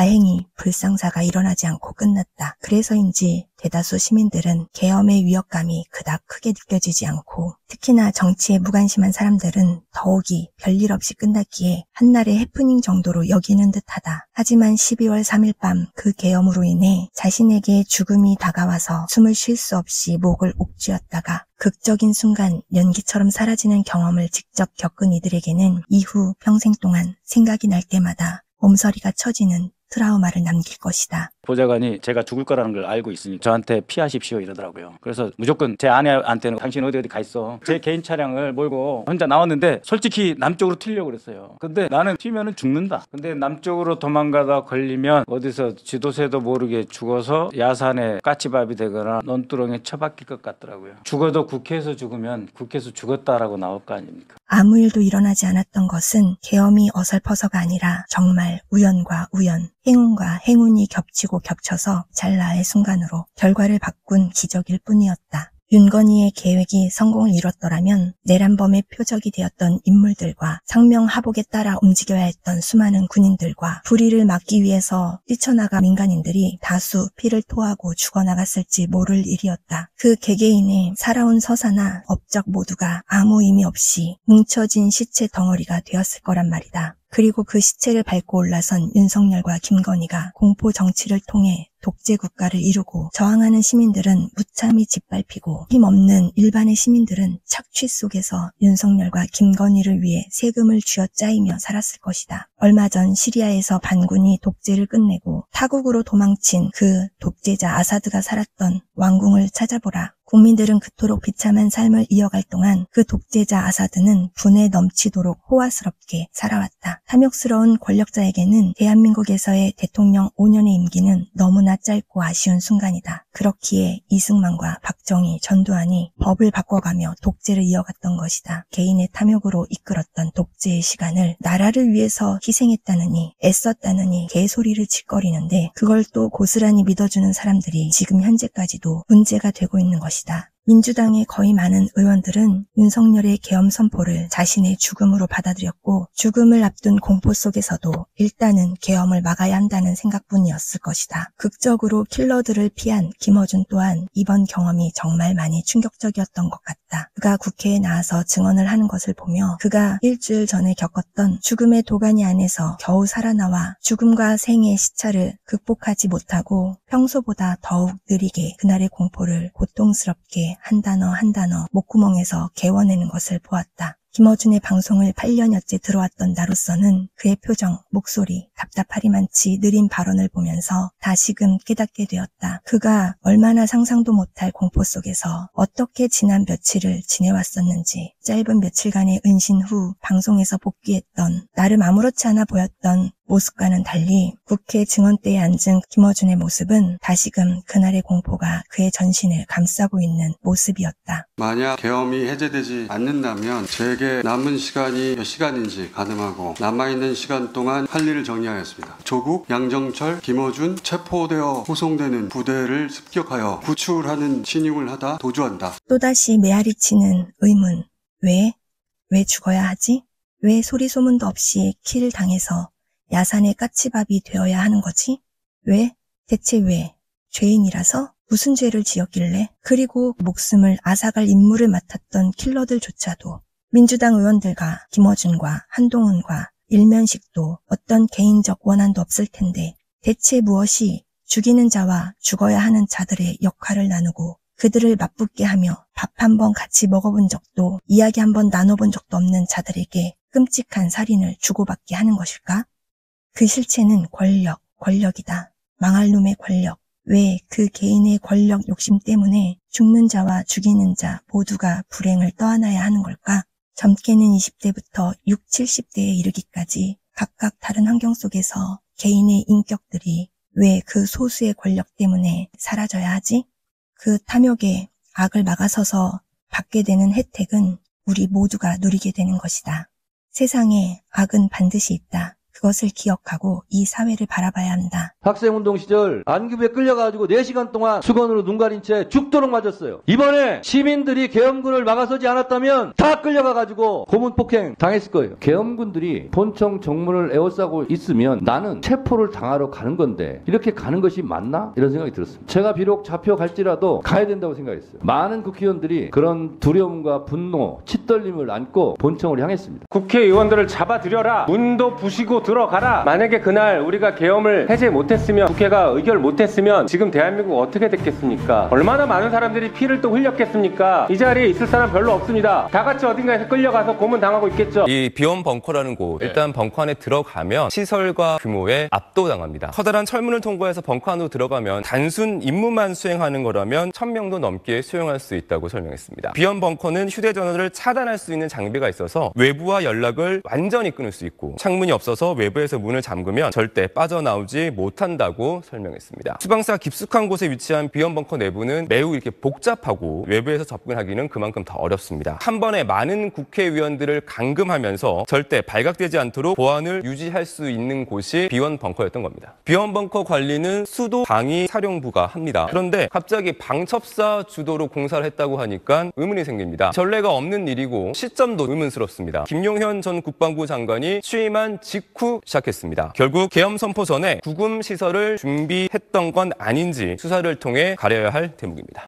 다행히 불상사가 일어나지 않고 끝났다. 그래서인지 대다수 시민들은 계엄의 위협감이 그닥 크게 느껴지지 않고 특히나 정치에 무관심한 사람들은 더욱이 별일 없이 끝났기에 한날의 해프닝 정도로 여기는 듯하다. 하지만 12월 3일 밤 그 계엄으로 인해 자신에게 죽음이 다가와서 숨을 쉴 수 없이 목을 옥쥐었다가 극적인 순간 연기처럼 사라지는 경험을 직접 겪은 이들에게는 이후 평생 동안 생각이 날 때마다 몸서리가 쳐지는 트라우마를 남길 것이다. 보좌관이 제가 죽을 거라는 걸 알고 있으니 저한테 피하십시오 이러더라고요. 그래서 무조건 제 아내한테는 당신 어디 가 있어. 제 개인 차량을 몰고 혼자 나왔는데 솔직히 남쪽으로 튀려고 그랬어요. 근데 나는 튀면은 죽는다. 근데 남쪽으로 도망가다 걸리면 어디서 지도새도 모르게 죽어서 야산에 까치밥이 되거나 논두렁에 처박힐 것 같더라고요. 죽어도 국회에서 죽으면 국회에서 죽었다라고 나올 거 아닙니까? 아무 일도 일어나지 않았던 것은 계엄이 어설퍼서가 아니라 정말 우연과 우연, 행운과 행운이 겹치고 겹쳐서 찰나의 순간으로 결과를 바꾼 기적일 뿐이었다. 윤건희의 계획이 성공을 이뤘더라면 내란범의 표적이 되었던 인물들과 상명하복에 따라 움직여야 했던 수많은 군인들과 불의를 막기 위해서 뛰쳐나간 민간인들이 다수 피를 토하고 죽어나갔을지 모를 일이었다. 그 개개인의 살아온 서사나 업적 모두가 아무 의미 없이 뭉쳐진 시체 덩어리가 되었을 거란 말이다. 그리고 그 시체를 밟고 올라선 윤석열과 김건희가 공포 정치를 통해 독재 국가를 이루고 저항하는 시민들은 무참히 짓밟히고 힘없는 일반의 시민들은 착취 속에서 윤석열과 김건희를 위해 세금을 쥐어짜이며 살았을 것이다. 얼마 전 시리아에서 반군이 독재를 끝내고 타국으로 도망친 그 독재자 아사드가 살았던 왕궁을 찾아보라. 국민들은 그토록 비참한 삶을 이어갈 동안 그 독재자 아사드는 분에 넘치도록 호화스럽게 살아왔다. 탐욕스러운 권력자에게는 대한민국에서의 대통령 5년의 임기는 너무나 짧고 아쉬운 순간이다. 그렇기에 이승만과 박정희, 전두환이 법을 바꿔가며 독재를 이어갔던 것이다. 개인의 탐욕으로 이끌었던 독재의 시간을 나라를 위해서 희생했다느니 애썼다느니 개소리를 짓거리는데 그걸 또 고스란히 믿어주는 사람들이 지금 현재까지도 문제가 되고 있는 것이다. 민주당의 거의 많은 의원들은 윤석열의 계엄 선포를 자신의 죽음으로 받아들였고 죽음을 앞둔 공포 속에서도 일단은 계엄을 막아야 한다는 생각뿐이었을 것이다. 극적으로 킬러들을 피한 김어준 또한 이번 경험이 정말 많이 충격적이었던 것 같다. 그가 국회에 나와서 증언을 하는 것을 보며 그가 일주일 전에 겪었던 죽음의 도가니 안에서 겨우 살아나와 죽음과 생의 시차를 극복하지 못하고 평소보다 더욱 느리게 그날의 공포를 고통스럽게 한 단어 한 단어 목구멍에서 개워내는 것을 보았다. 김어준의 방송을 8년여째 들어왔던 나로서는 그의 표정, 목소리, 답답하리만치 느린 발언을 보면서 다시금 깨닫게 되었다. 그가 얼마나 상상도 못할 공포 속에서 어떻게 지난 며칠을 지내왔었는지 짧은 며칠간의 은신 후 방송에서 복귀했던 나름 아무렇지 않아 보였던 모습과는 달리 국회 증언대에 앉은 김어준의 모습은 다시금 그날의 공포가 그의 전신을 감싸고 있는 모습이었다. 만약 계엄이 해제되지 않는다면 제게 남은 시간이 몇 시간인지 가늠하고 남아있는 시간 동안 할 일을 정리하였습니다. 조국, 양정철, 김어준 체포되어 구송되는 부대를 습격하여 구출하는 신용을 하다 도주한다. 또다시 메아리치는 의문. 왜 죽어야 하지? 왜 소리소문도 없이 킬을 당해서 야산의 까치밥이 되어야 하는 거지? 왜? 대체 왜? 죄인이라서? 무슨 죄를 지었길래? 그리고 목숨을 앗아갈 임무를 맡았던 킬러들조차도 민주당 의원들과 김어준과 한동훈과 일면식도 어떤 개인적 원한도 없을 텐데 대체 무엇이 죽이는 자와 죽어야 하는 자들의 역할을 나누고 그들을 맞붙게 하며 밥 한 번 같이 먹어본 적도 이야기 한 번 나눠본 적도 없는 자들에게 끔찍한 살인을 주고받게 하는 것일까? 그 실체는 권력이다. 망할 놈의 권력. 왜 그 개인의 권력 욕심 때문에 죽는 자와 죽이는 자 모두가 불행을 떠안아야 하는 걸까? 젊게는 20대부터 6, 70대에 이르기까지 각각 다른 환경 속에서 개인의 인격들이 왜 그 소수의 권력 때문에 사라져야 하지? 그 탐욕의 악을 막아서서 받게 되는 혜택은 우리 모두가 누리게 되는 것이다. 세상에 악은 반드시 있다. 그것을 기억하고 이 사회를 바라봐야 한다. 학생운동 시절 안기부에 끌려가지고 4시간 동안 수건으로 눈 가린 채 죽도록 맞았어요. 이번에 시민들이 계엄군을 막아서지 않았다면 다 끌려가가지고 고문폭행 당했을 거예요. 계엄군들이 본청 정문을 에워싸고 있으면 나는 체포를 당하러 가는 건데 이렇게 가는 것이 맞나? 이런 생각이 들었습니다. 제가 비록 잡혀갈지라도 가야 된다고 생각했어요. 많은 국회의원들이 그런 두려움과 분노, 치떨림을 안고 본청을 향했습니다. 국회의원들을 잡아들여라. 문도 부시고 들어가라. 만약에 그날 우리가 계엄을 해제 못했으면, 국회가 의결 못했으면 지금 대한민국 어떻게 됐겠습니까? 얼마나 많은 사람들이 피를 또 흘렸겠습니까? 이 자리에 있을 사람 별로 없습니다. 다 같이 어딘가에서 끌려가서 고문당하고 있겠죠. 이 비원 벙커라는 곳, 일단 벙커 안에 들어가면 시설과 규모에 압도당합니다. 커다란 철문을 통과해서 벙커 안으로 들어가면 단순 임무만 수행하는 거라면 1000명도 넘게 수용할 수 있다고 설명했습니다. 비원 벙커는 휴대전화를 차단할 수 있는 장비가 있어서 외부와 연락을 완전히 끊을 수 있고, 창문이 없어서 외부에서 문을 잠그면 절대 빠져나오지 못한다고 설명했습니다. 수방사가 깊숙한 곳에 위치한 비원 벙커 내부는 매우 이렇게 복잡하고 외부에서 접근하기는 그만큼 더 어렵습니다. 한 번에 많은 국회의원들을 감금하면서 절대 발각되지 않도록 보안을 유지할 수 있는 곳이 비원 벙커였던 겁니다. 비원 벙커 관리는 수도 방위 사령부가 합니다. 그런데 갑자기 방첩사 주도로 공사를 했다고 하니까 의문이 생깁니다. 전례가 없는 일이고 시점도 의문스럽습니다. 김용현 전 국방부 장관이 취임한 직후 시작했습니다. 결국 계엄 선포 전에 구금 시설을 준비했던 건 아닌지 수사를 통해 가려야 할 대목입니다.